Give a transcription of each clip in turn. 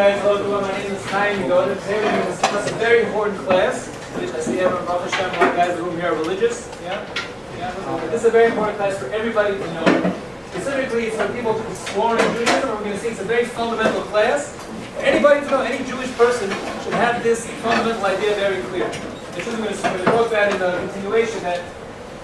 guys, hello everyone. My name is Chaim. Vegoda. Today we're going to discuss a very important class. Which I see everyone, Baruch Hashem, a lot of guys in the room here are religious. Yeah? This is a very important class for everybody to know. Specifically, it's for people to explore in Judaism. We're going to see it's a very fundamental class. For anybody to know, any Jewish person should have this fundamental idea very clear. This is going to talk about in the continuation that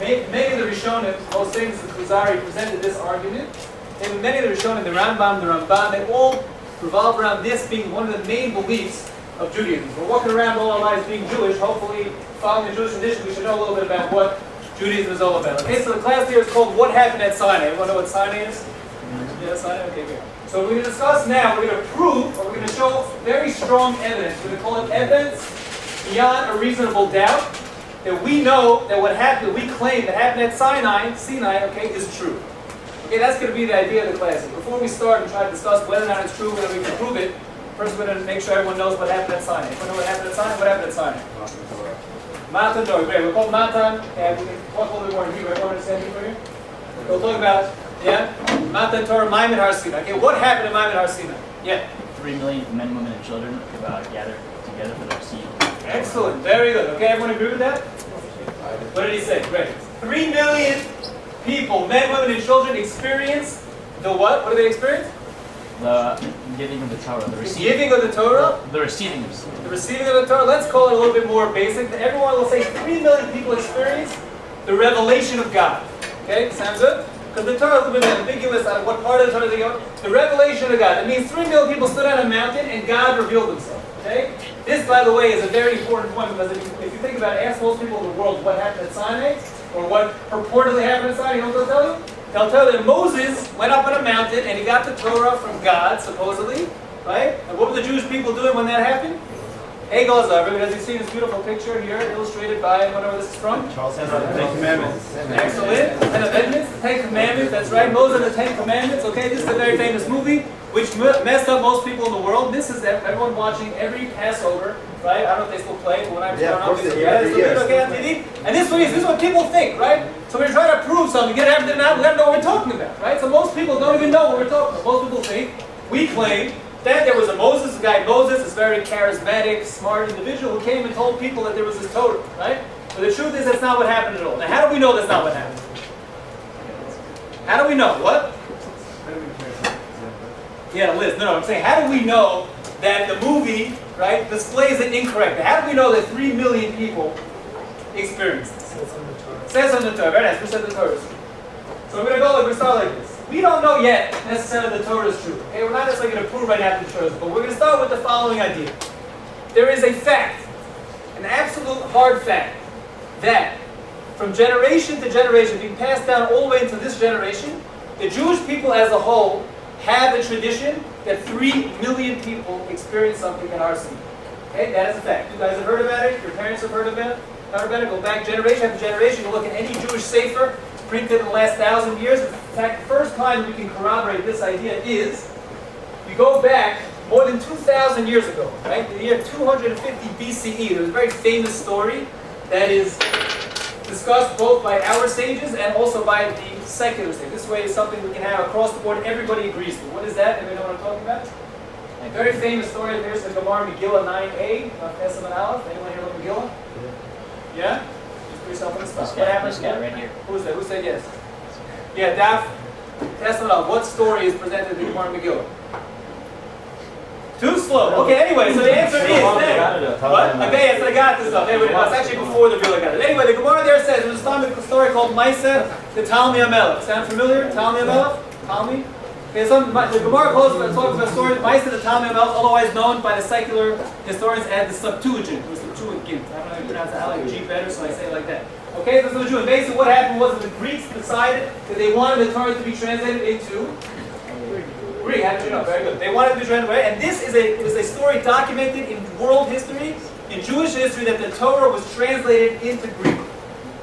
many of the Rishonim, most famous the Kuzari, presented this argument. And many of the Rishonim, the Rambam, they all revolve around this being one of the main beliefs of Judaism. We're walking around all our lives being Jewish, hopefully following the Jewish tradition, we should know a little bit about what Judaism is all about. Okay, so the class here is called What Happened at Sinai. Everyone know what Sinai is? Yeah, Sinai? Okay, good. So we're going to discuss now, we're going to prove, or we're going to show very strong evidence. We're going to call it evidence beyond a reasonable doubt that we know that what happened, we claim that happened at Sinai, okay, is true. Okay, that's going to be the idea of the class. Before we start and try to discuss whether or not it's true, whether we can prove it, first we're going to make sure everyone knows what happened at Sinai. Everyone know what happened at Sinai? What happened at Sinai? Matan Torah. Great. We're called Matan, and we can talk a little bit more in Hebrew. Everyone understand Hebrew here? We'll talk about, Matan Torah, Maimon Har Sinai. Okay, what happened at Maimon Har Sinai? Yeah? 3 million men, women, and children gathered together for their seed. Excellent. Very good. Okay, everyone agree with that? What did he say? Great. 3 million people, men, women, and children experience the what? What do they experience? The giving of the Torah. The giving of the Torah? The receiving of the receiving of the Torah. Let's call it a little bit more basic. Everyone will say 3 million people experience the revelation of God. Okay, sounds good? Because the Torah is a little bit ambiguous on what part of the Torah they go. The revelation of God. That means 3 million people stood on a mountain and God revealed himself. Okay? This, by the way, is a very important point because if you think about it, ask most people in the world what happened at Sinai or what purportedly happened at Sinai, you know what they'll tell you? They'll tell you that Moses went up on a mountain and he got the Torah from God, supposedly, right? And what were the Jewish people doing when that happened? Hey, goes everybody, as you see this beautiful picture here, illustrated by whatever this is from? Charles Ten Commandments. Excellent. Ten Amendments, the Ten Commandments, that's right. Moses and the Ten Commandments, okay? This is a very famous movie, which messed up most people in the world. This is everyone watching every Passover, right? I don't know if they still play it, but when I was growing up, they still okay on TV. And this is what people think, right? So we're trying to prove something, get everything out, we gotta know what we're talking about, right? So most people don't even know what we're talking about. Most people think, we claim, that there was a guy Moses, this very charismatic, smart individual who came and told people that there was this Torah, right? But the truth is that's not what happened at all. Now how do we know that's not what happened? How do we know? What? Yeah, Liz, no, I'm saying how do we know that the movie, right, displays it incorrectly? How do we know that 3 million people experienced this? It says on the Torah, very nice, we said the Torah. So we're going to start like this. We don't know yet necessarily the Torah is true. Okay, we're not necessarily going to prove right now that the Torah is true, but we're going to start with the following idea. There is a fact, an absolute hard fact, that from generation to generation, being passed down all the way into this generation, the Jewish people as a whole have a tradition that 3 million people experience something in our city. Okay, that is a fact. You guys have heard about it, your parents have heard about it, go back generation after generation, you look at any Jewish sefer printed in the last 1,000 years. In fact, the first time we can corroborate this idea is, we go back more than 2,000 years ago, right? The year 250 BCE, there's a very famous story that is discussed both by our sages and also by the secular sages. This way is something we can have across the board, everybody agrees to. What is that? Anybody know what I'm talking about? A very famous story, there's the Gemara Megillah 9a, Pesach and Aleph. Anyone here look Megillah? Yeah? Yourself on the spot. What happened? This guy right here. Who's that? Who said yes? Yeah, Daf. Tesla. What story is presented in the Gemara Megillah? Too slow. Okay, anyway, so the answer is what? Okay, yes, I got this stuff. Anyway, it's actually before the Megillah got it. Anyway, the Gemara there says there's a story called Maisa the Talmi Amelech. Sound familiar? Talmi Amelech? Talmi? Okay, the Gemara talks about the story of Maisa the Talmi Amelech, otherwise known by the secular historians as the Septuagint. I don't know how you pronounce it. I like G better, so I say it like that. Okay, so the Jews. Basically, what happened was that the Greeks decided that they wanted the Torah to be translated into Greek. How did you know? Very good. They wanted to be translated, and this is a story documented in world history, in Jewish history, that the Torah was translated into Greek.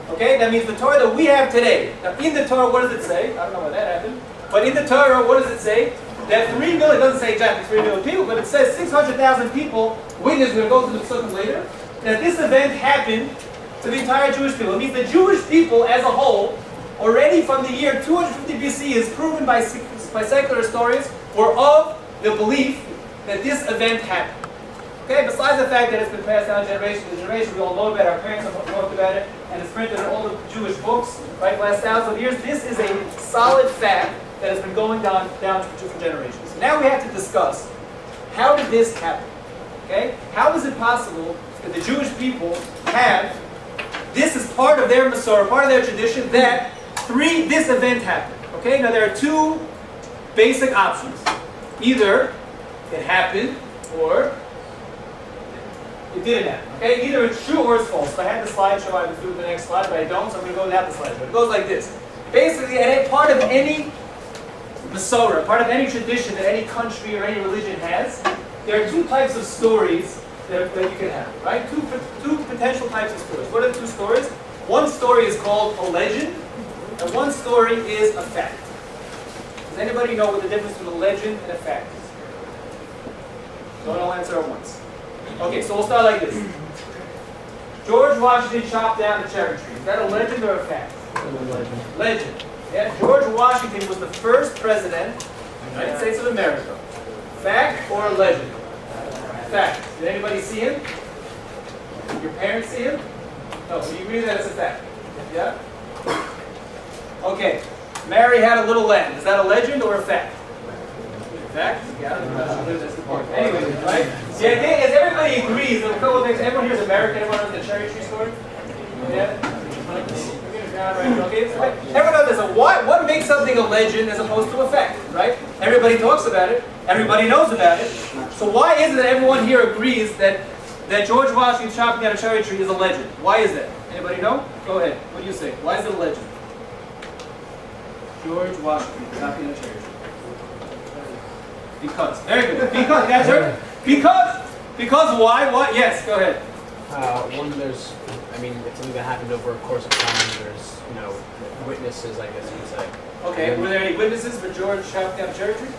Okay, that means the Torah that we have today. Now, in the Torah, what does it say? I don't know why that happened, but in the Torah, what does it say? That 3 million, it doesn't say exactly 3 million people, but it says 600,000 people witnessed. We're going to go to the Psukim later. That this event happened to the entire Jewish people. It means the Jewish people as a whole, already from the year 250 BC, is proven by secular historians, were of the belief that this event happened. Okay, besides the fact that it's been passed down generation to generation, we all know about it, our parents have talked about it, and it's printed in all the Jewish books, right, last thousands of years. This is a solid fact that has been going down for generations. So now we have to discuss, how did this happen? Okay, how is it possible that the Jewish people have, this is part of their Masorah, part of their tradition, that this event happened? Okay, now there are two basic options. Either it happened, or it didn't happen. Okay, either it's true or it's false. If I had the slideshow, I would do the next slide, but I don't, so I'm going to go without the slideshow. It goes like this. Basically, part of any Masorah, part of any tradition that any country or any religion has, there are two types of stories that you can have, right? Two potential types of stories. What are the two stories? One story is called a legend, and one story is a fact. Does anybody know what the difference between a legend and a fact is? Don't all answer at once. Okay, so we'll start like this. George Washington chopped down the cherry tree. Is that a legend or a fact? Legend. Legend. Yeah, George Washington was the first president of the United States of America. Fact or legend? Fact. Did anybody see him? Your parents see him? No, so you agree that it's a fact? Yeah? Okay. Mary had a little lamb. Is that a legend or a fact? Fact? Yeah, that's the point. Anyway, right? The idea is everybody agrees. There's a couple of things. Everyone here is American. Everyone knows the cherry tree story? Yeah? Okay, everyone knows this. So what makes something a legend as opposed to a fact, right? Everybody talks about it. Everybody knows about it. So why is it that everyone here agrees that George Washington chopping down a cherry tree is a legend? Why is that? Anybody know? Go ahead. What do you say? Why is it a legend? George Washington chopping down a cherry tree. Because. Very good. Because. That's right. Because why? What? Yes, go ahead. It's something that happened over a course of time. There's, witnesses, I guess you could say. Okay, were there any witnesses for George chopping down a cherry tree?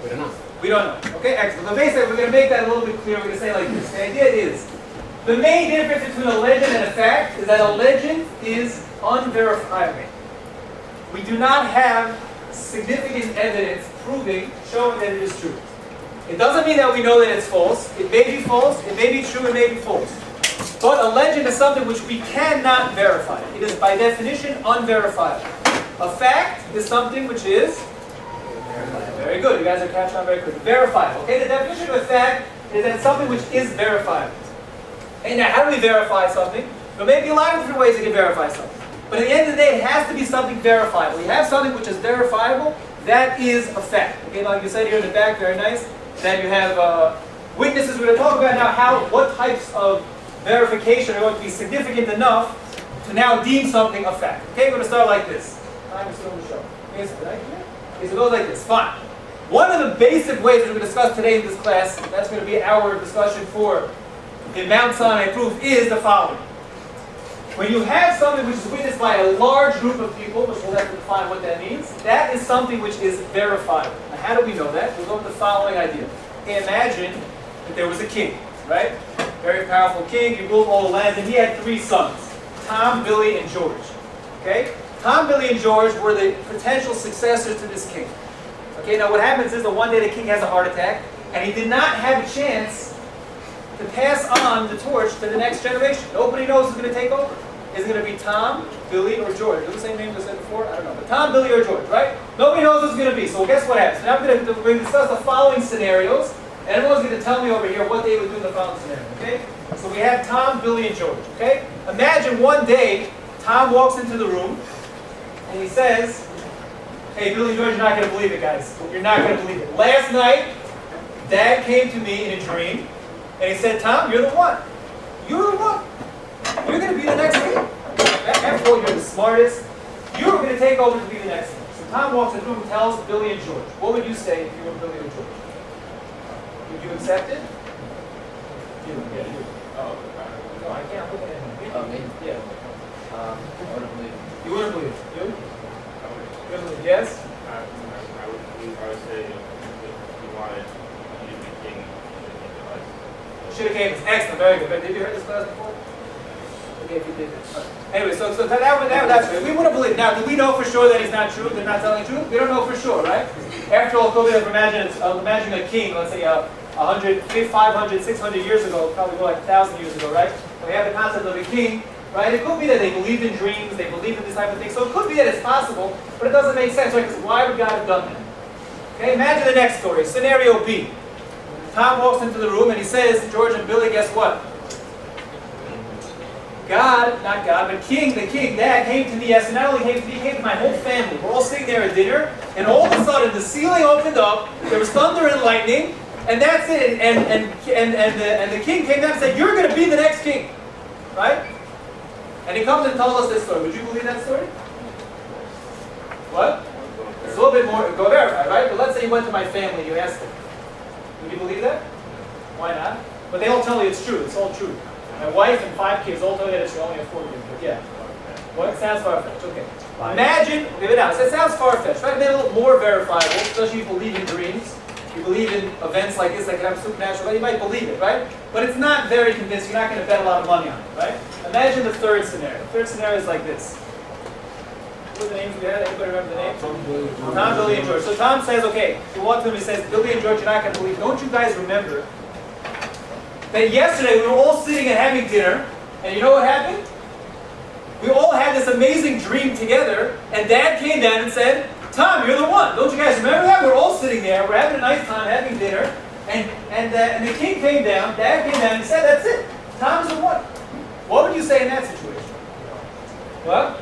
We don't know. We don't know. Okay, excellent. So basically, we're going to make that a little bit clear. We're going to say like this. The idea is, the main difference between a legend and a fact is that a legend is unverifiable. We do not have significant evidence showing that it is true. It doesn't mean that we know that it's false. It may be false, it may be true, it may be false. But a legend is something which we cannot verify. It is by definition unverifiable. A fact is something which is very good. You guys are catching on very quickly. Verifiable. Okay, the definition of a fact is that it's something which is verifiable. And now, how do we verify something? There may be a lot of different ways you can verify something. But at the end of the day, it has to be something verifiable. You have something which is verifiable, that is a fact. Okay, like you said here in the back, very nice, that you have witnesses. We're going to talk about now what types of verification are going to be significant enough to now deem something a fact. Okay, we're going to start like this. I'm still on the show. Okay, so it goes like this. Fine. One of the basic ways that we're going to discuss today in this class, that's going to be our discussion for the Mount Sinai proof, is the following. When you have something which is witnessed by a large group of people, which we'll have to define what that means, that is something which is verifiable. Now, how do we know that? We'll go with the following idea. Okay, imagine that there was a king, right? Very powerful king, he ruled all the lands, and he had 3 sons, Tom, Billy, and George. Okay? Tom, Billy, and George were the potential successors to this king. Okay, now what happens is that one day the king has a heart attack, and he did not have a chance to pass on the torch to the next generation. Nobody knows who's going to take over. Is it going to be Tom, Billy, or George? Are the same names I said before? I don't know. But Tom, Billy, or George, right? Nobody knows who's going to be. So guess what happens? Now we're going to discuss the following scenarios, and everyone's going to tell me over here what they would do in the following scenario, okay? So we have Tom, Billy, and George, okay? Imagine one day, Tom walks into the room, and he says, hey, Billy and George, you're not going to believe it, guys. You're not going to believe it. Last night, Dad came to me in a dream, and he said, Tom, you're the one. You're the one. You're going to be the next king. After all, you're the smartest. You're going to take over to be the next king. So Tom walks in the room and tells Billy and George. What would you say if you were Billy or George? Would you accept it? You. Oh, no, I can't look at him. Oh, me? Yeah. I wouldn't believe it. You wouldn't believe it. You? You wouldn't believe it. Yes? I would believe, I would say, if you wanted you to be king, Should have came. Excellent. Very good. Did you hear this class before? Okay, if you did. Anyway, so that's good. We wouldn't believe. Now, do we know for sure that he's not true? They're not telling the truth? We don't know for sure, right? After all, Kobe, imagine a king, let's say a 100, 500, 600 years ago, probably more like 1,000 years ago, right? We have the concept of a king, right? It could be that they believed in dreams, they believed in this type of thing. So it could be that it's possible, but it doesn't make sense, right? Because why would God have done that? Okay, imagine the next story, scenario B. Tom walks into the room and he says, George and Billy, guess what? God, not God, but King, the king, Dad came to me yesterday. Not only came to me, he came to my whole family. We're all sitting there at dinner, and all of a sudden the ceiling opened up, there was thunder and lightning, and that's it. And the king came down and said, you're going to be the next king. Right? And he comes and tells us this story. Would you believe that story? What? It's a little bit more, go verify, right? But let's say you went to my family, you asked them. Would you believe that? Why not? But they all tell you it's true. It's all true. My wife and 5 kids all tell you that it's true. Only have 4 kids, but yeah. Well, it sounds far-fetched. Okay. Imagine, give it out. So it sounds far-fetched, right? Maybe a little more verifiable, especially if you believe in dreams. You believe in events like this that can have supernatural, you might believe it, right? But it's not very convincing. You're not going to bet a lot of money on it, right? Imagine the third scenario. The third scenario is like this. What are the names we had? Anybody remember the names? Tom, Billy, and George. So Tom says, okay, you walk to him and says, Billy and George, you're not going to believe. Don't you guys remember that yesterday we were all sitting and having dinner, and you know what happened? We all had this amazing dream together, and Dad came down and said, Tom, you're the one. Don't you guys remember that? We're all sitting there, we're having a nice time having dinner, and the king came down, Dad came down and said, that's it. Tom's the one. What would you say in that situation? Well,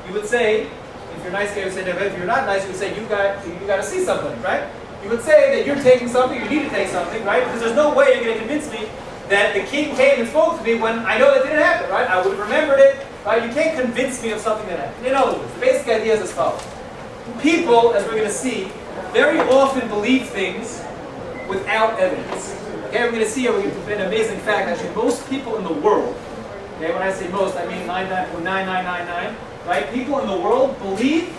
you would say, if you're nice guy, you would say, no, if you're not nice, you would say, you got to see somebody, right? You would say that you're taking something, you need to take something, right? Because there's no way you're going to convince me that the king came and spoke to me when I know that didn't happen, right? I would have remembered it, right? You can't convince me of something that happened. In other words, the basic idea is as follows. People, as we're going to see, very often believe things without evidence. Okay, we're going to see here an amazing fact. Actually, most people in the world, okay, when I say most, I mean 99.9999, right? People in the world live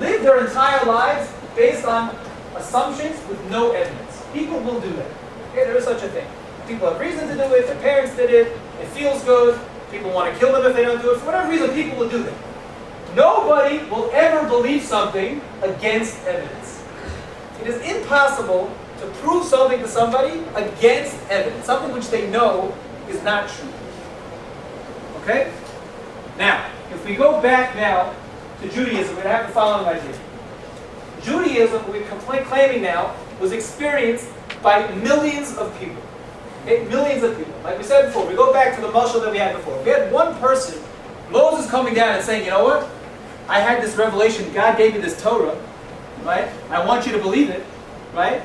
their entire lives based on assumptions with no evidence. People will do that. Okay, there is such a thing. People have reason to do it, their parents did it, it feels good, people want to kill them if they don't do it. For whatever reason, people will do that. Nobody will ever believe something against evidence. It is impossible to prove something to somebody against evidence, something which they know is not true. Okay? Now, if we go back now to Judaism, we're going to have the following idea. Judaism, we're claiming now, was experienced by millions of people. Okay? Millions of people. Like we said before, we go back to the mashal that we had before. We had one person, Moses, coming down and saying, you know what? I had this revelation. God gave me this Torah. Right? I want you to believe it. Right?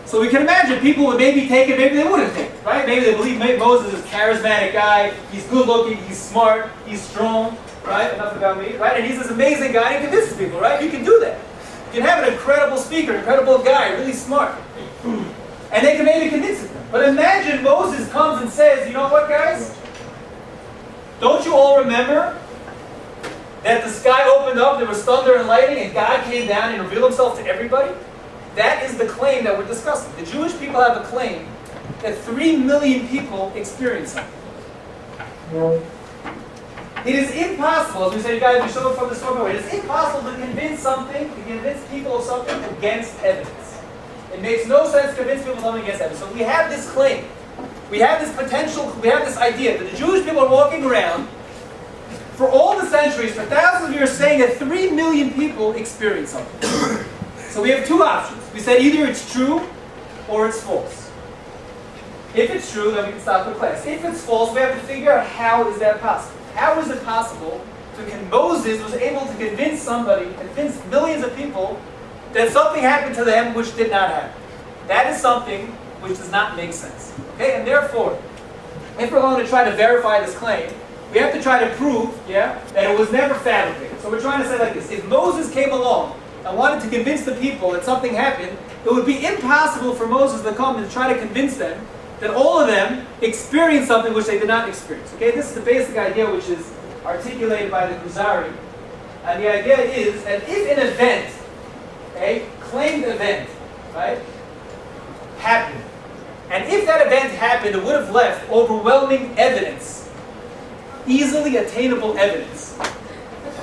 So we can imagine people would maybe take it, maybe they wouldn't take it. Right? Maybe they believe Moses is a charismatic guy. He's good looking. He's smart. He's strong. Right? Enough about me. Right? And he's this amazing guy. He convinces people. Right? You can do that. You can have an incredible speaker, incredible guy, really smart. And they can maybe convince them. But imagine Moses comes and says, you know what, guys? Don't you all remember that the sky opened up, there was thunder and lightning, and God came down and revealed himself to everybody? That is the claim that we're discussing. The Jewish people have a claim that 3 million people experienced something. It is impossible, as we say, you guys, we showed it from the story, it is impossible to convince people of something against evidence. It makes no sense to convince people of something against evidence. So we have this claim. We have this potential, we have this idea that the Jewish people are walking around for all the centuries, for thousands of years, saying that 3 million people experience something. So we have 2 options. We said either it's true or it's false. If it's true, then we can stop the class. If it's false, we have to figure out how is that possible. How is it possible Moses was able to convince millions of people that something happened to them which did not happen? That is something which does not make sense. Okay, and therefore, if we're going to try to verify this claim, we have to try to prove, that it was never fabricated. So we're trying to say like this: if Moses came along and wanted to convince the people that something happened, it would be impossible for Moses to come and try to convince them that all of them experienced something which they did not experience. Okay, this is the basic idea which is articulated by the Kuzari. And the idea is that if an event, a claimed event, right, happened, and if that event happened, it would have left overwhelming evidence, easily attainable evidence,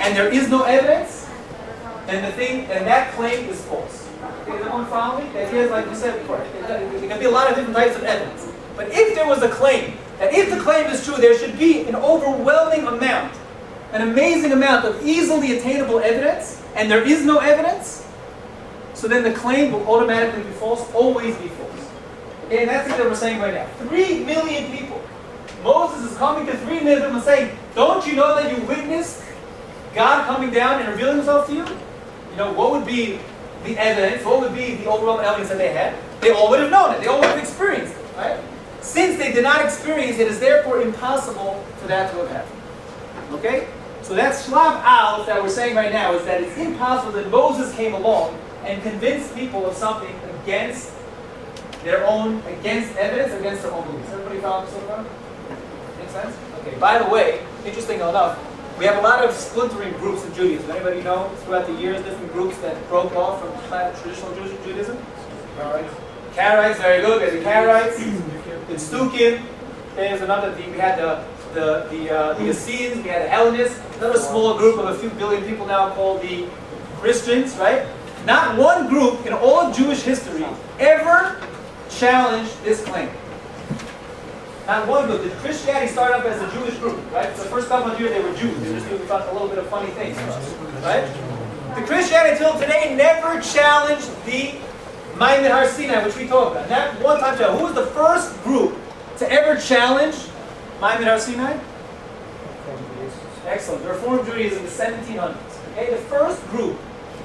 and there is no evidence, then that claim is false. Okay, does everyone follow me? The idea is like we said before. There can be a lot of different types of evidence. But if there was a claim, that if the claim is true, there should be an overwhelming amount, an amazing amount of easily attainable evidence, and there is no evidence, so then the claim will automatically be false, always be false. Okay, and that's what we're saying right now. 3 million people. Moses is coming to 3 million people and saying, don't you know that you witnessed God coming down and revealing himself to you? You know, what would be the evidence? What would be the overall evidence that they had? They all would have known it. They all would have experienced it, right? Since they did not experience it, it is therefore impossible for that to have happened. Okay? So that's Shlav Aleph that we're saying right now, is that it's impossible that Moses came along and convinced people of something against their own, against evidence, against their own beliefs. Everybody follow me so far? Make sense? Okay, by the way, interesting enough, we have a lot of splintering groups in Judaism. Anybody know throughout the years different groups that broke off from traditional Judaism? Karaites. Karaites, very good. There's the Karaites. The Stukim. There's another thing. We had the Essenes. We had the Hellenists. Another small group of a few billion people now called the Christians, right? Not one group in all of Jewish history ever challenged this claim. Not one group. Did Christianity start up as a Jewish group, right? So the first couple of years they were Jews. They were just doing a little bit of funny things for us, right? The Christianity until today never challenged the Maimon Har Sinai, which we talked about. Not one time challenge. Who was the first group to ever challenge Maimon Har Sinai? Excellent. The Reformed Judaism in the 1700s. Okay, the first group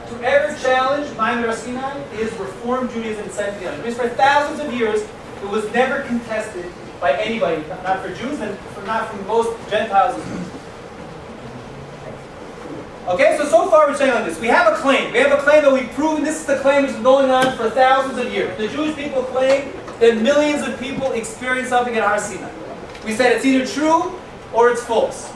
to ever challenge Maimon Har Sinai is Reformed Judaism in the 1700s. It means for thousands of years it was never contested by anybody, not for Jews and not for most Gentiles as well. Okay, so far we're saying like this. We have a claim. We have a claim that we've proven. This is the claim that's been going on for thousands of years. The Jewish people claim that millions of people experienced something at Har Sinai. We said it's either true or it's false.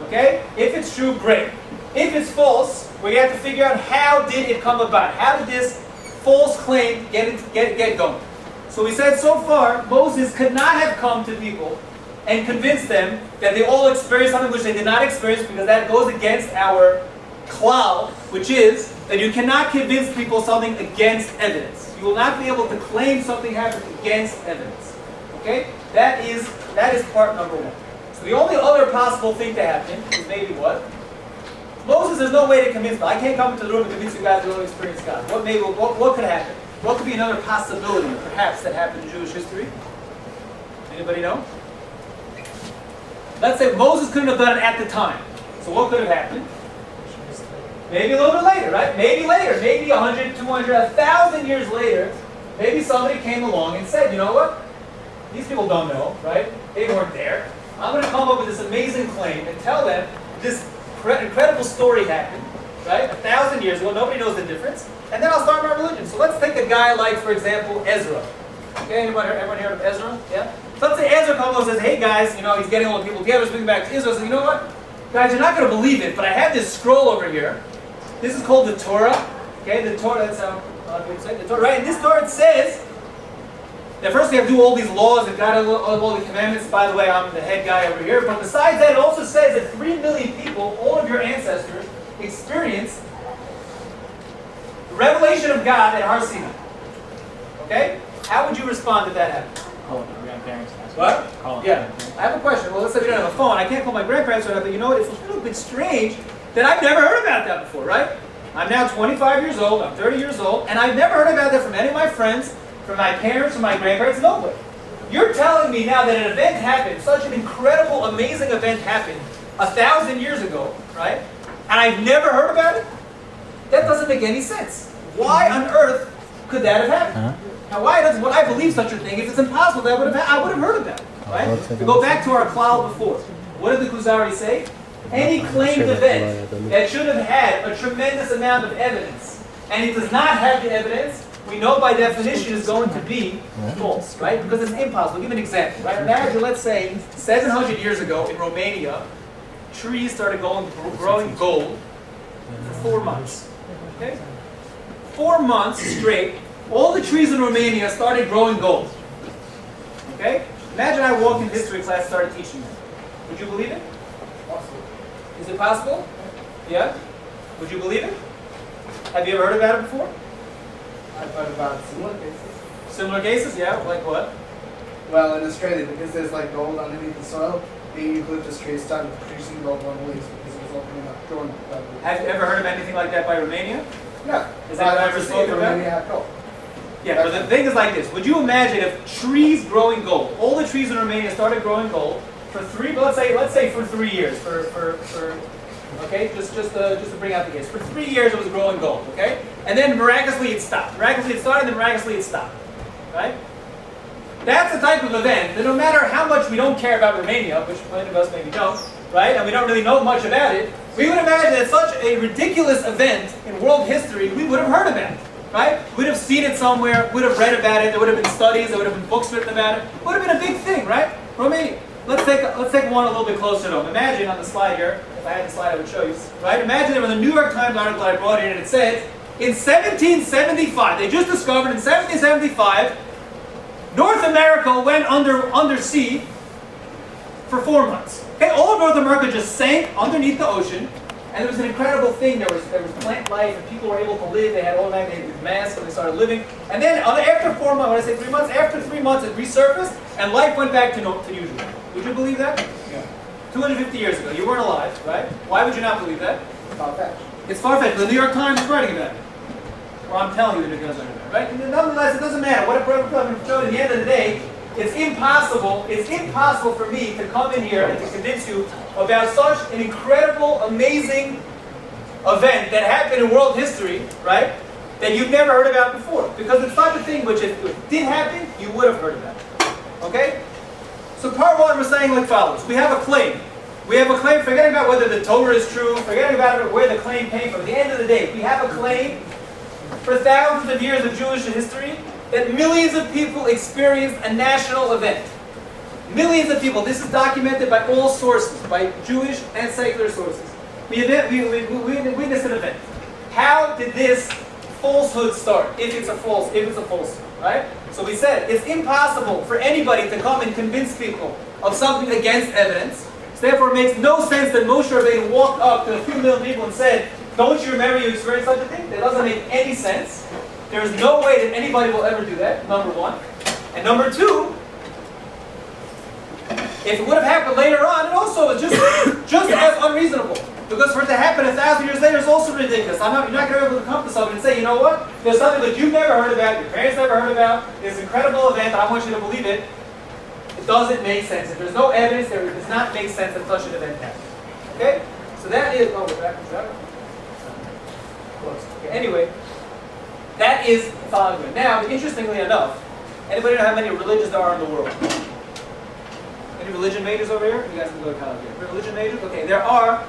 Okay? If it's true, great. If it's false, we have to figure out how did it come about. How did this false claim get going? So we said so far, Moses could not have come to people and convinced them that they all experienced something which they did not experience, because that goes against our klal, which is that you cannot convince people something against evidence. You will not be able to claim something happened against evidence. Okay? That is part number one. So the only other possible thing to happen is maybe what? Moses, there's no way to convince them. I can't come into the room and convince you guys to don't experience God. What could happen? What could be another possibility, perhaps, that happened in Jewish history? Anybody know? Let's say Moses couldn't have done it at the time. So what could have happened? Maybe a little bit later, right? Maybe later. Maybe 100, 200, 1,000 years later, maybe somebody came along and said, you know what? These people don't know, right? They weren't there. I'm going to come up with this amazing claim and tell them this incredible story happened, right? 1,000 years ago. Nobody knows the difference. And then I'll start my religion. So let's take a guy like, for example, Ezra. Okay, everyone heard of Ezra? Yeah? So let's say Ezra comes and says, hey guys, you know, he's getting all the people together, speaking back to Israel. So you know what? Guys, you're not going to believe it, but I have this scroll over here. This is called the Torah. Okay, the Torah, that's how people say the Torah, right? And this Torah, it says that first we have to do all these laws and God all the commandments. By the way, I'm the head guy over here. But besides that, it also says that 3 million people, all of your ancestors, experienced the revelation of God at Har Sinai. Okay? How would you respond if that happened? Call it my grandparents. What? Call it Yeah. I have a question. Well, let's say we don't have a phone. I can't call my grandparents right now, but you know what? It's a little bit strange that I've never heard about that before, right? I'm now 25 years old, I'm 30 years old, and I've never heard about that from any of my friends, from my parents, from my grandparents, nobody. You're telling me now that an event happened, such an incredible, amazing event happened 1,000 years ago, right? And I've never heard about it? That doesn't make any sense. Why on earth could that have happened? Now, why does I believe such a thing? If it's impossible, I would have heard about it, right? We go back to our klal before. What did the Kuzari say? Any claimed event that should have had a tremendous amount of evidence, and it does not have the evidence, we know by definition is going to be false, right? Because it's impossible. I'll give an example, right? Imagine, let's say, 700 years ago in Romania, trees started growing gold for 4 months. Okay? 4 months straight, all the trees in Romania started growing gold. Okay? Imagine I walked in history class and started teaching them. Would you believe it? Is it possible? Yeah? Would you believe it? Have you ever heard about it before? I've heard about similar cases. Similar cases, yeah, like what? Well, in Australia, because there's like gold underneath the soil, the eucalyptus trees started producing gold on leaves because it was all coming up, growing up. Have you ever heard of anything like that by Romania? Yeah. Is that ever spoken about? Romania had gold. Yeah, but the thing is like this. Would you imagine if trees growing gold, all the trees in Romania started growing gold for let's say for 3 years, okay, just to bring out the case. For 3 years it was growing gold, okay? And then miraculously it stopped. Miraculously it started, and then miraculously it stopped, right? That's the type of event that no matter how much we don't care about Romania, which plenty of us maybe don't, right? And we don't really know much about it, we would imagine that such a ridiculous event in world history, we would have heard about it, right? We'd have seen it somewhere, would have read about it, there would have been studies, there would have been books written about it. It would have been a big thing, right? Romania. Let's take one a little bit closer to home. Imagine on the slide here, if I had the slide I would show you, right? Imagine there was a New York Times article I brought in and it said, in 1775, they just discovered in 1775, North America went under sea for 4 months. Okay, all of North America just sank underneath the ocean, and it was an incredible thing. There was plant life, and people were able to live. They had all that, they had masks, and they started living. And then after 4 months, when I say 3 months, after 3 months it resurfaced, and life went back to usual. Would you believe that? Yeah. 250 years ago. You weren't alive, right? Why would you not believe that? Far-fetched. It's far-fetched. The New York Times is writing about it. Or I'm telling you that it doesn't matter, right? And nonetheless, it doesn't matter. What I'm going to show you at the end of the day, it's impossible for me to come in here and to convince you about such an incredible, amazing event that happened in world history, right? That you've never heard about before. Because it's not the thing which if it did happen, you would have heard about it. Okay? So part one, we're saying like follows. We have a claim. We have a claim, forgetting about whether the Torah is true, forgetting about where the claim came from. At the end of the day, we have a claim for thousands of years of Jewish history that millions of people experienced a national event. Millions of people. This is documented by all sources, by Jewish and secular sources. We witnessed an event. How did this falsehood start? If it's a falsehood, right? So we said it's impossible for anybody to come and convince people of something against evidence. So therefore, it makes no sense that Moshe Rabbeinu walked up to a few million people and said, "Don't you remember you experienced such a thing?" That doesn't make any sense. There is no way that anybody will ever do that, number one. And number two, if it would have happened later on, it also is just as unreasonable. Because for it to happen 1,000 years later is also ridiculous. You're not going to be able to come to somebody and say, you know what? There's something that you've never heard about, your parents never heard about, this incredible event, I want you to believe it. It doesn't make sense. If there's no evidence, it does not make sense that such an event happened. Okay? So that is, we're back to that. Close. Okay, anyway, that is the following. Now, interestingly enough, anybody know how many religions there are in the world? Any religion majors over here? You guys can go to college here. Religion majors? Okay, there are,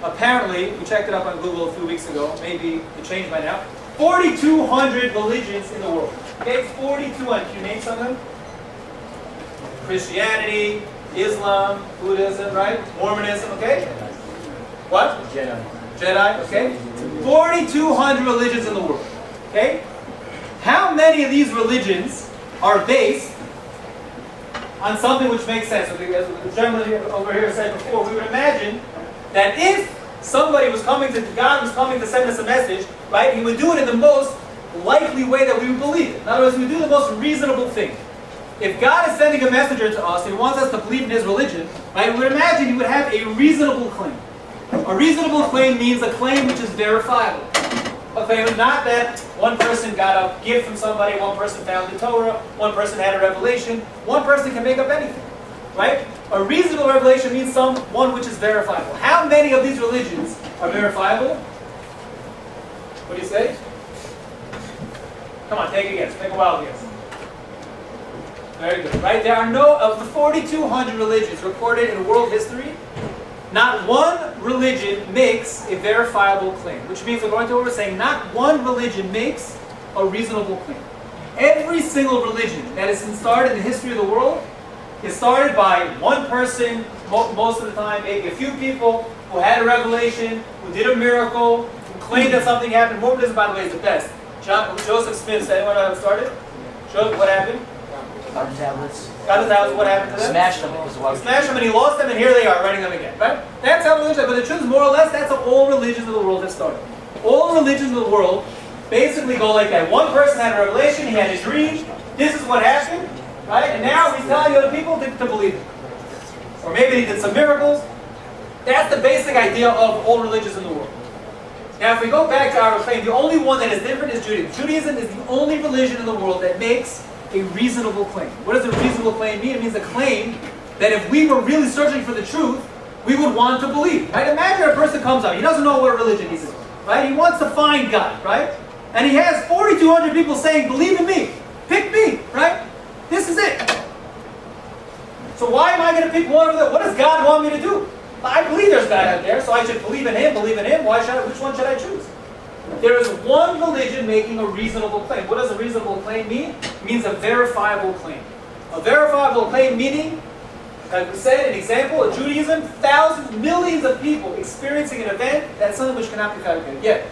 apparently, we checked it up on Google a few weeks ago, maybe it changed by now, 4,200 religions in the world. Okay, 4,200. Can you name some of them? Christianity, Islam, Buddhism, right? Mormonism, okay? What? Jedi, okay? 4,200 religions in the world, okay? How many of these religions are based on something which makes sense? As the gentleman over here said before, we would imagine that if somebody was coming to, God was coming to send us a message, right, he would do it in the most likely way that we would believe it. In other words, he would do the most reasonable thing. If God is sending a messenger to us, he wants us to believe in his religion, right, we would imagine he would have a reasonable claim. A reasonable claim means a claim which is verifiable. A claim not that one person got a gift from somebody, one person found the Torah, one person had a revelation, one person can make up anything, right? A reasonable revelation means one which is verifiable. How many of these religions are verifiable? What do you say? Come on, take a guess. Make a wild guess. Very good, right? There are no, of the 4,200 religions recorded in world history, not one religion makes a verifiable claim. Which means, according to what we're saying, not one religion makes a reasonable claim. Every single religion that has been started in the history of the world is started by one person, most of the time, maybe a few people, who had a revelation, who did a miracle, who claimed that something happened. Mormonism, by the way, is the best. Joseph Smith, anyone know how it started? What happened? Got the tablets. Got the tablets, what happened to them? Smashed them because He smashed them and he lost them, and here they are, writing them again, right? That's how religion, but the truth is, more or less, that's how all religions of the world have started. All religions of the world basically go like that. One person had a revelation, he had a dream, this is what happened, right? And now he's telling other people to believe it. Or maybe he did some miracles. That's the basic idea of all religions in the world. Now if we go back to our claim, the only one that is different is Judaism. Judaism is the only religion in the world that makes a reasonable claim. What does a reasonable claim mean? It means a claim that if we were really searching for the truth, we would want to believe. Right? Imagine a person comes up, he doesn't know what religion he's in. Right? He wants to find God, right? And he has 4,200 people saying, believe in me, pick me, right? This is it. So why am I going to pick one of them? What does God want me to do? I believe there's God out there, so I should believe in Him, believe in Him. Which one should I choose? There is one religion making a reasonable claim. What does a reasonable claim mean? It means a verifiable claim. A verifiable claim meaning, like we said, an example of Judaism, thousands, millions of people experiencing an event, that's something which cannot be fabricated. Yeah.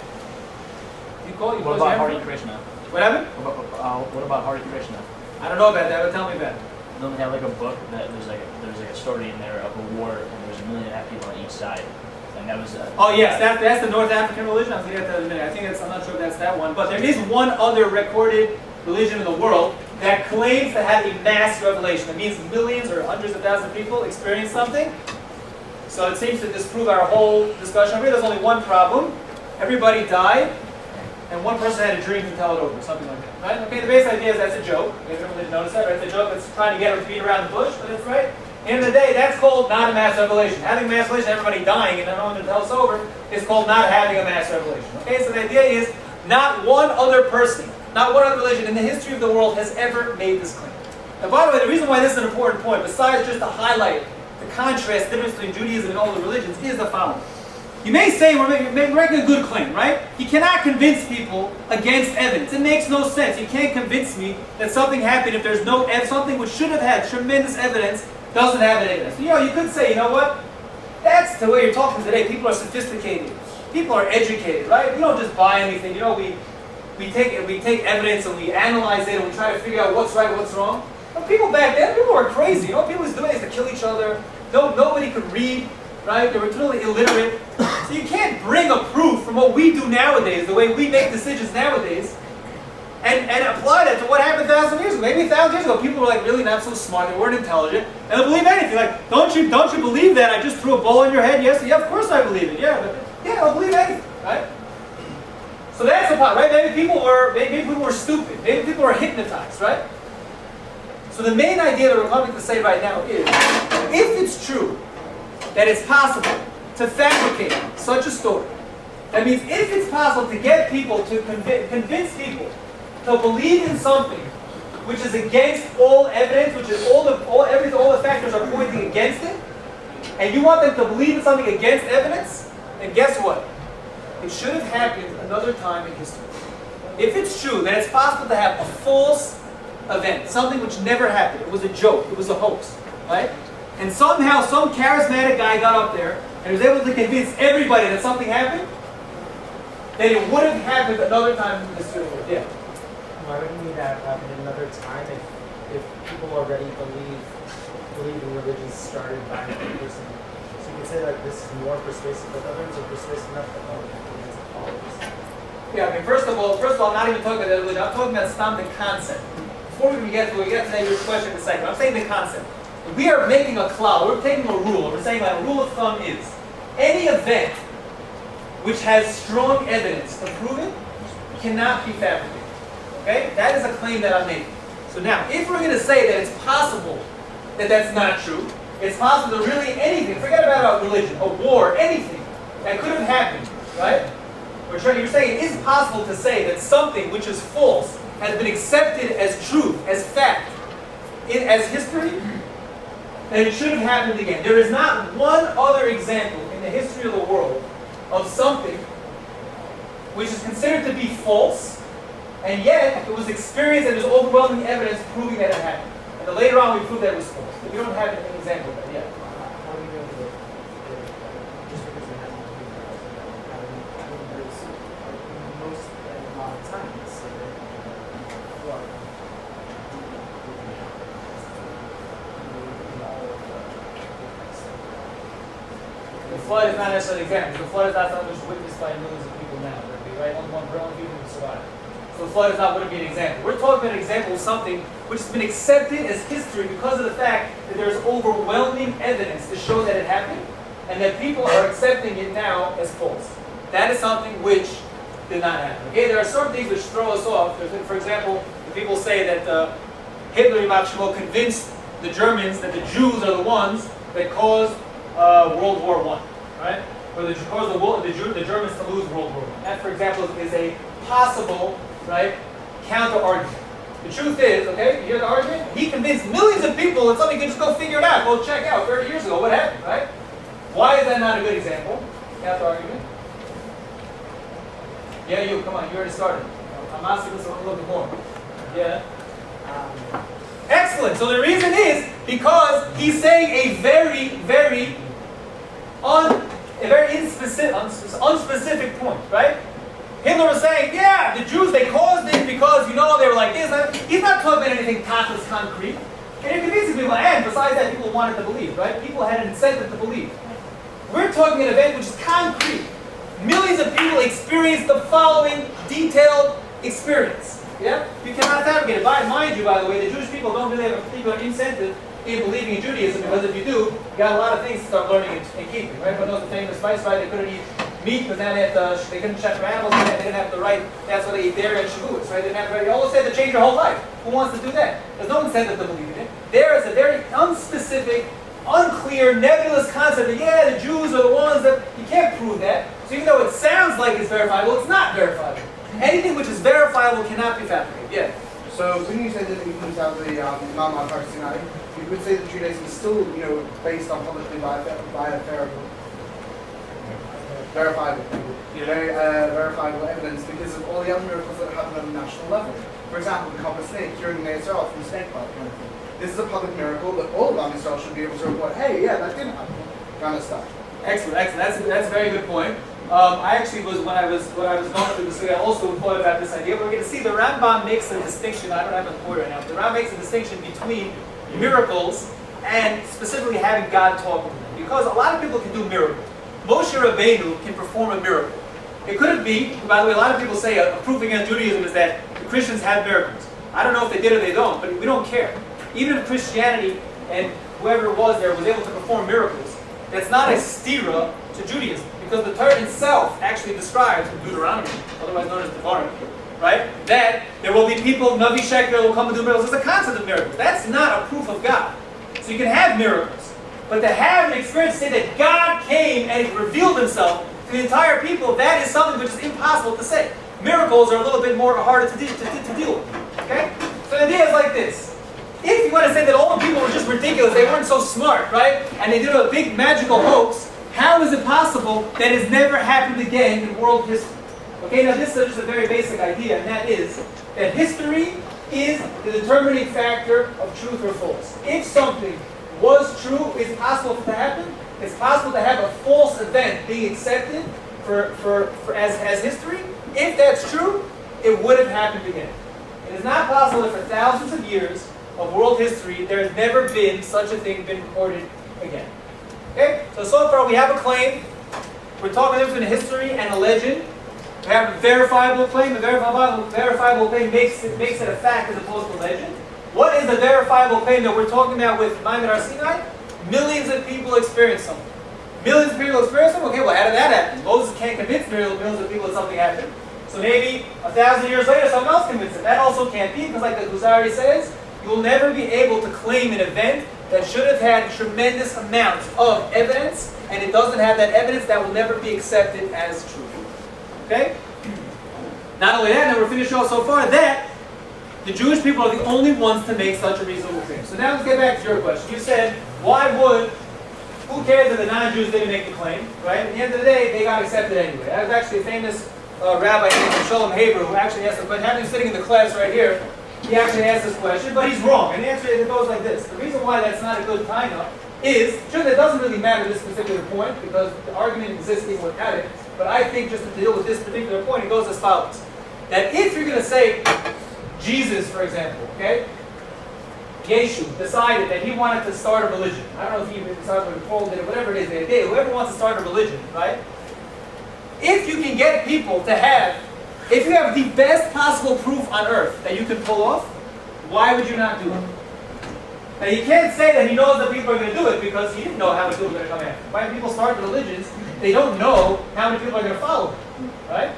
What about Hare Krishna? What happened? What about Hare Krishna? I don't know about that, but tell me about it. Don't they have like a book that there's like a story in there of a war and there's 1.5 million people on each side, and that was. Oh yes, that's the North African religion. I was going to get that in a minute. I think I'm not sure if that's that one, but there is one other recorded religion in the world that claims to have a mass revelation. It means millions or hundreds of thousands of people experience something. So it seems to disprove our whole discussion. There's only one problem: everybody died, and one person had a dream to tell it over, something like that. Right? Okay, the basic idea is that's a joke. Maybe everyone didn't notice that, right? It's a joke that's trying to get them to beat around the bush, but it's right. At the end of the day, that's called not a mass revelation. Having a mass revelation, everybody dying and no one to tell us over, is called not having a mass revelation. Okay, so the idea is not one other person, not one other religion in the history of the world has ever made this claim. And by the way, the reason why this is an important point, besides just to highlight the contrast, the difference between Judaism and all the religions, is the following. You may say we're making a good claim, right? You cannot convince people against evidence. It makes no sense. You can't convince me that something happened if there's no something which should have had tremendous evidence doesn't have any evidence. You could say, you know what? That's the way you're talking today. People are sophisticated. People are educated, right? We don't just buy anything. We take evidence and we analyze it and we try to figure out what's right, what's wrong. But people back then, people were crazy. People was doing this to kill each other. Nobody could read. Right? They were totally illiterate. So you can't bring a proof from what we do nowadays, the way we make decisions nowadays, and apply that to what happened 1,000 years ago. Maybe 1,000 years ago, people were like really not so smart, they weren't intelligent, and they believe anything. Like, don't you believe that I just threw a ball in your head? Yes, yeah, of course I believe it. Yeah, I'll believe anything, right? So that's the part, right? Maybe people were stupid. Maybe people were hypnotized, right? So the main idea that we're coming to say right now is, if it's true that it's possible to fabricate such a story. That means if it's possible to get people to convince people to believe in something which is against all evidence, which is all the factors are pointing against it, and you want them to believe in something against evidence, then guess what? It should have happened another time in history. If it's true that it's possible to have a false event, something which never happened, it was a joke, it was a hoax, right? And somehow some charismatic guy got up there and was able to convince everybody that something happened, then it would have happened another time in the history of the world. Yeah. Why wouldn't we have happened another time if people already believe in religions started by one person? So you could say like this is more persuasive with others or persuasive enough that against all of us. Yeah, I mean first of all, I'm not even talking about that religion, I'm talking about the concept. Before we get to your question in a second, I'm saying the concept. We are making a cloud, we're taking a rule, we're saying that a rule of thumb is any event which has strong evidence to prove it cannot be fabricated. Okay? That is a claim that I'm making. So now, if we're going to say that it's possible that that's not true, it's possible that really anything, forget about religion, a war, anything that could have happened, right? You're saying it is possible to say that something which is false has been accepted as truth, as fact, as history, and it should have happened again. There is not one other example in the history of the world of something which is considered to be false, and yet it was experienced and there's overwhelming evidence proving that it happened. And then later on we proved that it was false. But we don't have an example of that yet. How do we know that just because it hasn't been there's most a lot of times so that The flood is not necessarily an example. The flood is not something that's witnessed by millions of people now. right? Only people who survive. So the flood wouldn't be an example. We're talking about an example of something which has been accepted as history because of the fact that there's overwhelming evidence to show that it happened, and that people are accepting it now as false. That is something which did not happen. Okay, there are certain things which throw us off. For example, people say that Hitler convinced the Germans that the Jews are the ones that caused World War I, right? Or the Germans to lose World War I. That, for example, is a possible, right, counter argument. The truth is, okay, you hear the argument? He convinced millions of people that somebody can just go figure it out. Go check out 30 years ago what happened, right? Why is that not a good example? Counter argument. Yeah, you, come on, you already started. I'm asking this a little bit more. Yeah. Excellent. So the reason is because he's saying a very unspecific point, right? Hitler was saying, yeah, the Jews, they caused it because, they were like this. He's not talking about anything tachlis concrete. And you're convincing people, and besides that, people wanted to believe, right? People had an incentive to believe. We're talking an event which is concrete. Millions of people experienced the following detailed experience. Yeah? You cannot fabricate it. Mind you, by the way, the Jewish people don't really have a particular incentive in believing in Judaism, because if you do, you got a lot of things to start learning and keeping. Right? Everyone knows the famous spice, right? They couldn't eat meat because now they couldn't check for animals, they didn't have the right, that's why they eat dairy and shavuos, right? They didn't have the right, you almost said to change your whole life. Who wants to do that? There's no incentive to believe in it. There is a very unspecific, unclear, nebulous concept that, yeah, the Jews are the ones that, you can't prove that. So even though it sounds like it's verifiable, it's not verifiable. Anything which is verifiable cannot be fabricated. Yeah. So when you say that it comes out of the Imam al-Farsinai, you would say that Judaism is still, based on publicly verifiable evidence because of all the other miracles that happen on a national level. For example, the copper snake curing the Israel from snake bite kind of thing. This is a public miracle that all of Israel should be able to report, hey, yeah, that didn't happen, kind of stuff. Excellent. That's a very good point. I actually was, when I was going through this, I also thought about this idea. We're going to see the Rambam makes a distinction, I don't have a point right now, but the Rambam makes a distinction between miracles and specifically having God talk with them. Because a lot of people can do miracles. Moshe Rabbeinu can perform a miracle. It could be, by the way, a lot of people say a proof against Judaism is that the Christians have miracles. I don't know if they did or they don't, but we don't care. Even if Christianity and whoever it was there was able to perform miracles, that's not a stira to Judaism. Because the Torah itself actually describes in Deuteronomy, otherwise known as Devarim, right? That there will be people, Navi Sheker will come and do miracles. There's a concept of miracles. That's not a proof of God. So you can have miracles. But to have an experience, say that God came and revealed himself to the entire people, that is something which is impossible to say. Miracles are a little bit more harder to deal with. Okay? So the idea is like this. If you want to say that all the people were just ridiculous, they weren't so smart, right? And they did a big magical hoax, how is it possible that it's never happened again in world history? Okay, now this is just a very basic idea, and that is that history is the determining factor of truth or false. If something was true, it's possible for it to happen. It's possible to have a false event being accepted as history. If that's true, it would have happened again. It is not possible that for thousands of years of world history, there has never been such a thing been recorded again. Okay? So far we have a claim. We're talking between a history and a legend. We have a verifiable claim. The verifiable claim makes it a fact as opposed to a legend. What is the verifiable claim that we're talking about with Maimon Har Sinai? Millions of people experience something. Millions of people experience something? Okay, well, how did that happen? Moses can't convince millions of people that something happened. So maybe 1,000 years later, someone else convinced them. That also can't be, because like the Kuzari says, you will never be able to claim an event that should have had tremendous amounts of evidence, and it doesn't have that evidence, that will never be accepted as true. Okay? Not only that, now we're finished off so far that the Jewish people are the only ones to make such a reasonable claim. So now let's get back to your question. You said, who cares if the non-Jews didn't make the claim, right? At the end of the day, they got accepted anyway. That was actually a famous rabbi named Shalom Haber who actually asked the question. Having sitting in the class right here, he actually asked this question, but he's wrong. And the answer is, it goes like this. The reason why that's not a good time is, sure, that doesn't really matter at this particular point, because the argument exists even without it, but I think just to deal with this particular point, it goes as follows. That if you're going to say, Jesus, for example, okay? Yeshu decided that he wanted to start a religion. I don't know if he decided to Paul did it, whatever it is they did. Whoever wants to start a religion, right? If you can get people to have If you have the best possible proof on earth that you can pull off, why would you not do it? Now you can't say that he knows that people are going to do it because he didn't know how many people are going to come after him. When people start religions, they don't know how many people are going to follow them, right?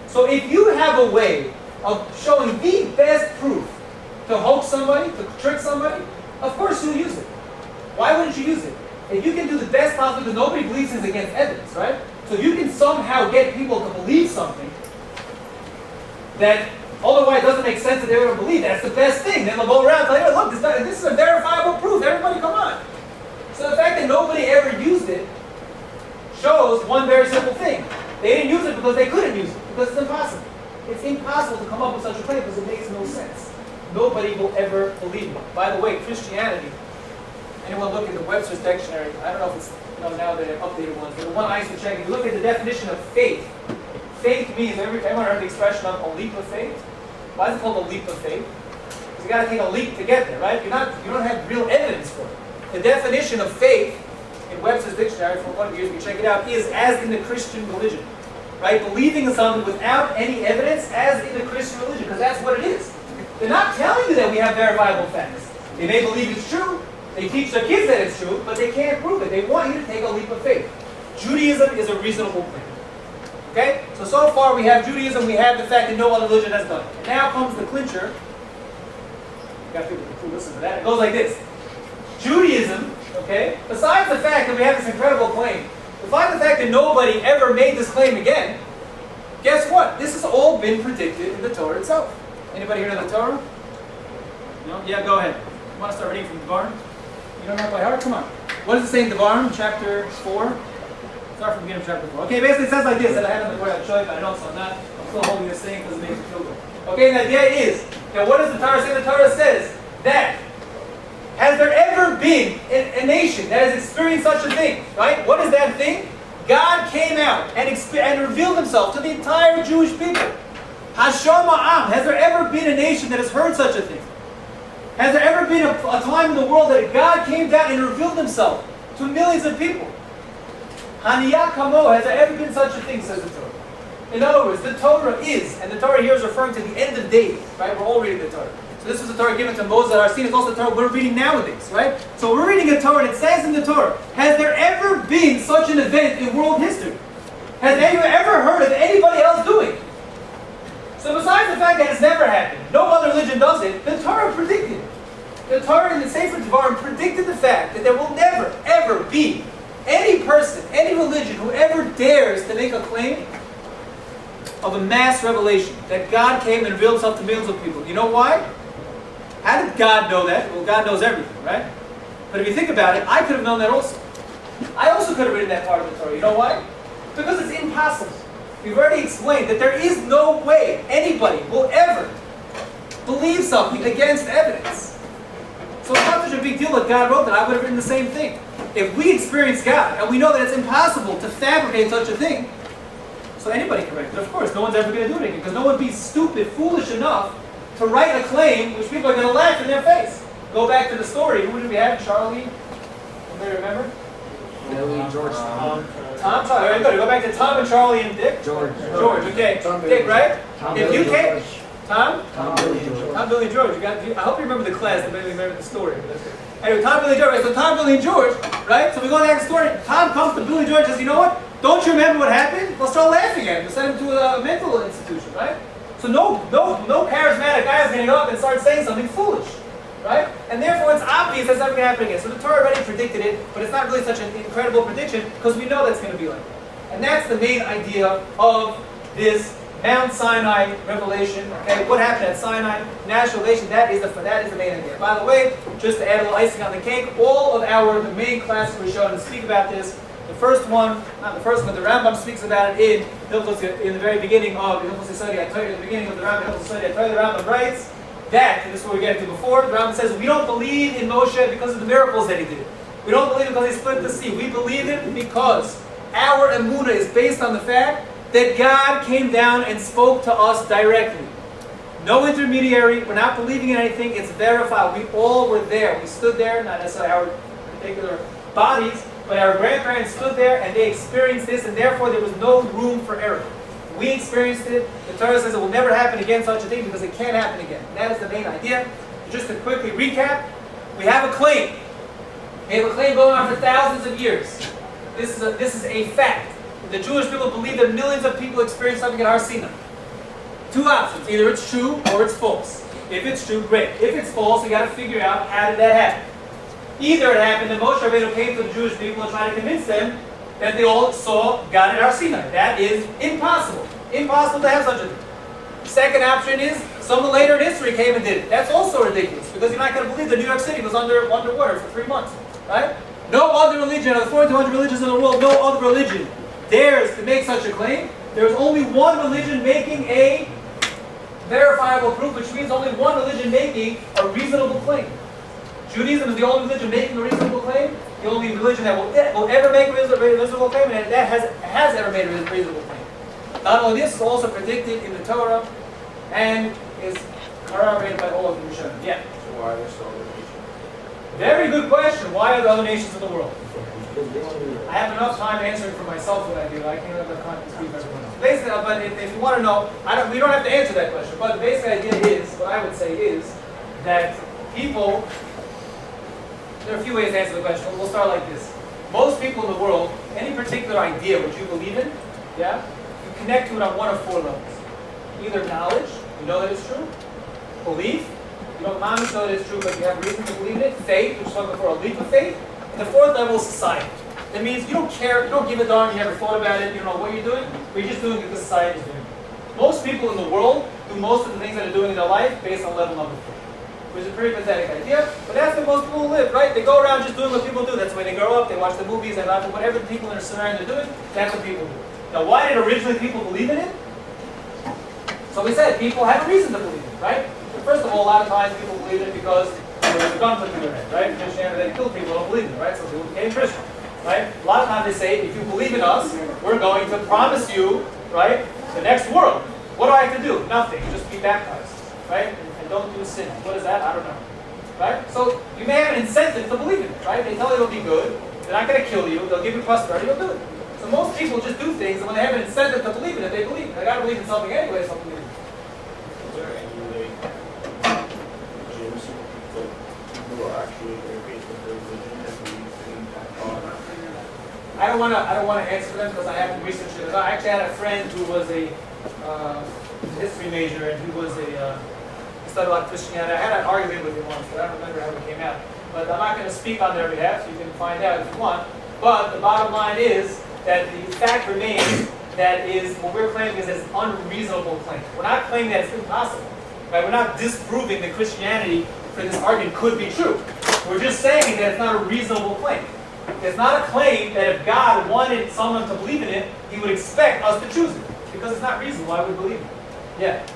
So if you have a way of showing the best proof to hoax somebody, to trick somebody, of course you'll use it. Why wouldn't you use it? If you can do the best possible, because nobody believes things against evidence, right? So if you can somehow get people to believe something that otherwise doesn't make sense that they would believe, that's the best thing. Then they'll go around and tell you, look, this is a verifiable proof. Everybody come on. So the fact that nobody ever used it shows one very simple thing. They didn't use it because they couldn't use it, because it's impossible. It's impossible to come up with such a claim because it makes no sense. Nobody will ever believe it. By the way, Christianity, anyone look at the Webster's Dictionary, I don't know if it's, now they have updated ones, but the one I used to check, if you look at the definition of faith, faith means, everyone heard the expression of a leap of faith? Why is it called a leap of faith? Because you got to take a leap to get there, right? You don't have real evidence for it. The definition of faith in Webster's Dictionary, for one of you, you can check it out, is as in the Christian religion, right? Believing in something without any evidence, as in the Christian religion, because that's what it is. They're not telling you that we have verifiable facts. They may believe it's true. They teach their kids that it's true, but they can't prove it. They want you to take a leap of faith. Judaism is a reasonable claim. Okay? So far we have Judaism, we have the fact that no other religion has done it. And now comes the clincher. You got people to listen to that. It goes like this. Judaism, okay, besides the fact that we have this incredible claim, besides the fact that nobody ever made this claim again, guess what? This has all been predicted in the Torah itself. Anybody here know the Torah? No? Yeah, go ahead. You want to start reading from Devarim? You don't know it by heart? Come on. What does it say in Devarim, chapter 4? Start from the beginning of chapter 4. Okay, basically it says like this, and I have it on the board, I'll show you, but I know so I'm still holding this thing because it makes me feel good. Okay, and the idea is, now what does the Torah say? The Torah says that, has there ever been a nation that has experienced such a thing? Right? What is that thing? God came out and revealed himself to the entire Jewish people. Hasham Ha'am. Has there ever been a nation that has heard such a thing? Has there ever been a time in the world that God came down and revealed himself to millions of people? Haniyah Kamo. Has there ever been such a thing, says the Torah. In other words, the Torah is, and the Torah here is referring to the end of days, right? We're all reading the Torah. So this was the Torah given to Moses at our scene. It's also the Torah we're reading nowadays, right? So we're reading a Torah and it says in the Torah, has there ever been such an event in world history? Has anyone ever heard of anybody else doing it? So besides the fact that it's never happened, no other religion does it, the Torah predicted it. The Torah in the Sefer Devarim predicted the fact that there will never, ever be any person, any religion who ever dares to make a claim of a mass revelation, that God came and revealed himself to millions of people. You know why? How did God know that? Well, God knows everything, right? But if you think about it, I could have known that also. I also could have written that part of the Torah. You know why? Because it's impossible. We've already explained that there is no way anybody will ever believe something against evidence. So it's not such a big deal that God wrote that. I would have written the same thing. If we experience God, and we know that it's impossible to fabricate such a thing, so anybody can write it. But of course, no one's ever going to do it again, because no one would be stupid, foolish enough to write a claim which people are going to laugh in their face. Go back to the story. Who did we have? Charlie? Anybody remember? Billy, George, Tom. Tom, Charlie. All right, good. Go back to Tom and Charlie and Dick. George. George, okay. Dick, right? If you came... Tom? Tom, Billy, and George. Tom, Billy, and George. I hope you remember the class, that maybe remember the story. Anyway, Tom, Billy, and George. Right? So Tom, Billy, and George, right? So we go back to the story. Tom comes to Billy and George and says, you know what? Don't you remember what happened? They'll start laughing at him. They'll send him to a mental institution, right? So no charismatic guy is going to go up and start saying something foolish, right? And therefore it's obvious that's not going to happen again. So the Torah already predicted it, but it's not really such an incredible prediction because we know that's going to be like that. And that's the main idea of this Mount Sinai revelation. Okay, what happened at Sinai? National Revelation. That is the main idea. By the way, just to add a little icing on the cake, all of the main classes we showed and speak about this. The first one, not the first one, the Rambam speaks about it in the very beginning of the Hilchos Study. I told you at the beginning of the Rambam Hilchos Study. I told you the Rambam writes that, and this is what we get to before. The Rambam says we don't believe in Moshe because of the miracles that he did. We don't believe it because he split the sea. We believe it because our emunah is based on the fact that God came down and spoke to us directly. No intermediary. We're not believing in anything. It's verified. We all were there. We stood there, not necessarily our particular bodies, but our grandparents stood there and they experienced this, and therefore there was no room for error. We experienced it. The Torah says it will never happen again, such a thing, because it can't happen again. And that is the main idea. Just to quickly recap, we have a claim. We have a claim going on for thousands of years. This is a fact. The Jewish people believe that millions of people experience something at Har Sinai. Two options: either it's true or it's false. If it's true, great. If it's false, we got to figure out how did that happen. Either it happened that Moshe Rabbeinu came to the Jewish people and tried to convince them that they all saw God at Har Sinai. That is impossible. Impossible to have such a thing. Second option is someone later in history came and did it. That's also ridiculous, because you're not going to believe that New York City was underwater for 3 months, right? No other religion, of the 4,200 religions in the world, no other religion dares to make such a claim. There's only one religion making a verifiable proof, which means only one religion making a reasonable claim. Judaism is the only religion making a reasonable claim, the only religion that will ever make a reasonable claim, and that has ever made a reasonable claim. Not only this, it's also predicted in the Torah, and is corroborated by all of the Rishonim. Yeah? So why are there so many nations? Very good question. Why are there other nations in the world? I have enough time answering for myself what I do. I can't have enough time to speak for everyone else. Basically, but if you want to know, we don't have to answer that question. But the basic idea is, what I would say is, that people, there are a few ways to answer the question. We'll start like this. Most people in the world, any particular idea which you believe in, yeah, you connect to it on one of four levels. Either knowledge, you know that it's true. Belief, you don't know that it's true, but you have reason to believe in it. Faith, which is talking for a leap of faith. And the fourth level is society. That means you don't care, you don't give a darn, you never thought about it, you don't know what you're doing, but you're just doing it because society is doing it. Most people in the world do most of the things that they're doing in their life based on level number 4. Which is a pretty pathetic idea, but that's the most people live, right? They go around just doing what people do. That's the way they grow up, they watch the movies, they laugh at whatever the people in their scenario are doing, that's what people do. Now, why did originally people believe in it? So we said people have a reason to believe in it, right? But first of all, a lot of times people believe in it because there was a gun put to their head, right? Christianity, they kill people, don't believe in it, right? So people became Christian, right? A lot of times they say, if you believe in us, we're going to promise you, right, the next world. What do I have to do? Nothing, just be baptized, right? And don't do sin. What is that? I don't know, right? So you may have an incentive to believe in it, right? They tell you it'll be good, they're not going to kill you, they'll give you prosperity, you'll do it. So most people just do things, and when they have an incentive to believe in it, they believe. They got to believe in something anyway, so believe in it. Is there any way gyms who are actually very faithful to their religion and believe in that? I don't want to answer for them because I haven't researched it. I actually had a friend who was a history major, and he studied a lot of Christianity. I had an argument with him once, but I don't remember how it came out. But I'm not going to speak on their behalf, so you can find out if you want. But the bottom line is that the fact remains that is what we're claiming is an unreasonable claim. We're not claiming that it's impossible. Right? We're not disproving that Christianity for this argument could be true. We're just saying that it's not a reasonable claim. It's not a claim that if God wanted someone to believe in it, He would expect us to choose it. Because it's not reasonable, I would believe it. Yeah.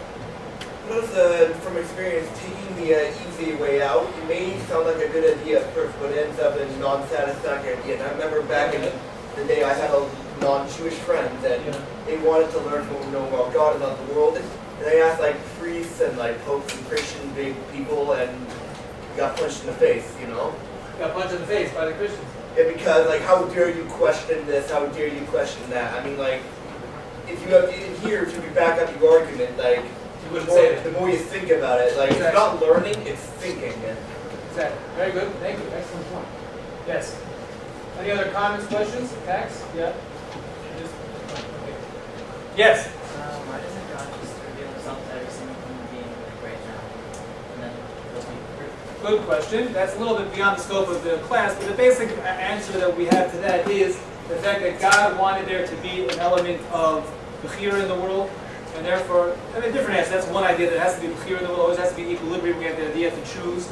Notice from experience, taking the easy way out, it may sound like a good idea at first, but it ends up in a non-satisfactory idea. And I remember back in the day, I had a non-Jewish friend, and they wanted to learn more know about God, about the world. And they asked like priests and like popes and Christian big people, and got punched in the face, you know? Got punched in the face by the Christians. Yeah, because like, how dare you question this? How dare you question that? I mean, like, if you have in here to back up your argument, like, the more you think about it, like, Exactly. It's not learning, it's thinking. Exactly. Very good. Thank you. Excellent point. Yes. Any other comments, questions? Tax? Yeah. Okay. Yes. Why doesn't God just reveal Himself to every single human being like right now, and then it'll be free? Good question. That's a little bit beyond the scope of the class, but the basic answer that we have to that is the fact that God wanted there to be an element of bechira in the world, and therefore, I mean, different answer. That's one idea, that has to be bechira in the world, always has to be equilibrium. We have the idea to choose,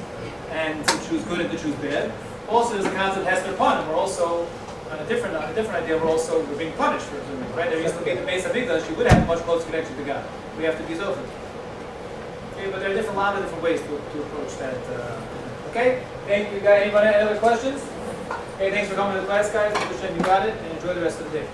and to choose good and to choose bad. Also, there's a concept of hester panim. We're also, on a different idea, we're being punished for doing it, right? There used to be the base of English, you would have a much closer connection to God. We have to be zocher. Okay, but there are a lot of different ways to approach that. Okay, thank you guys. Anybody have any other questions? Okay, thanks for coming to the class, guys. Appreciate you got it, and enjoy the rest of the day.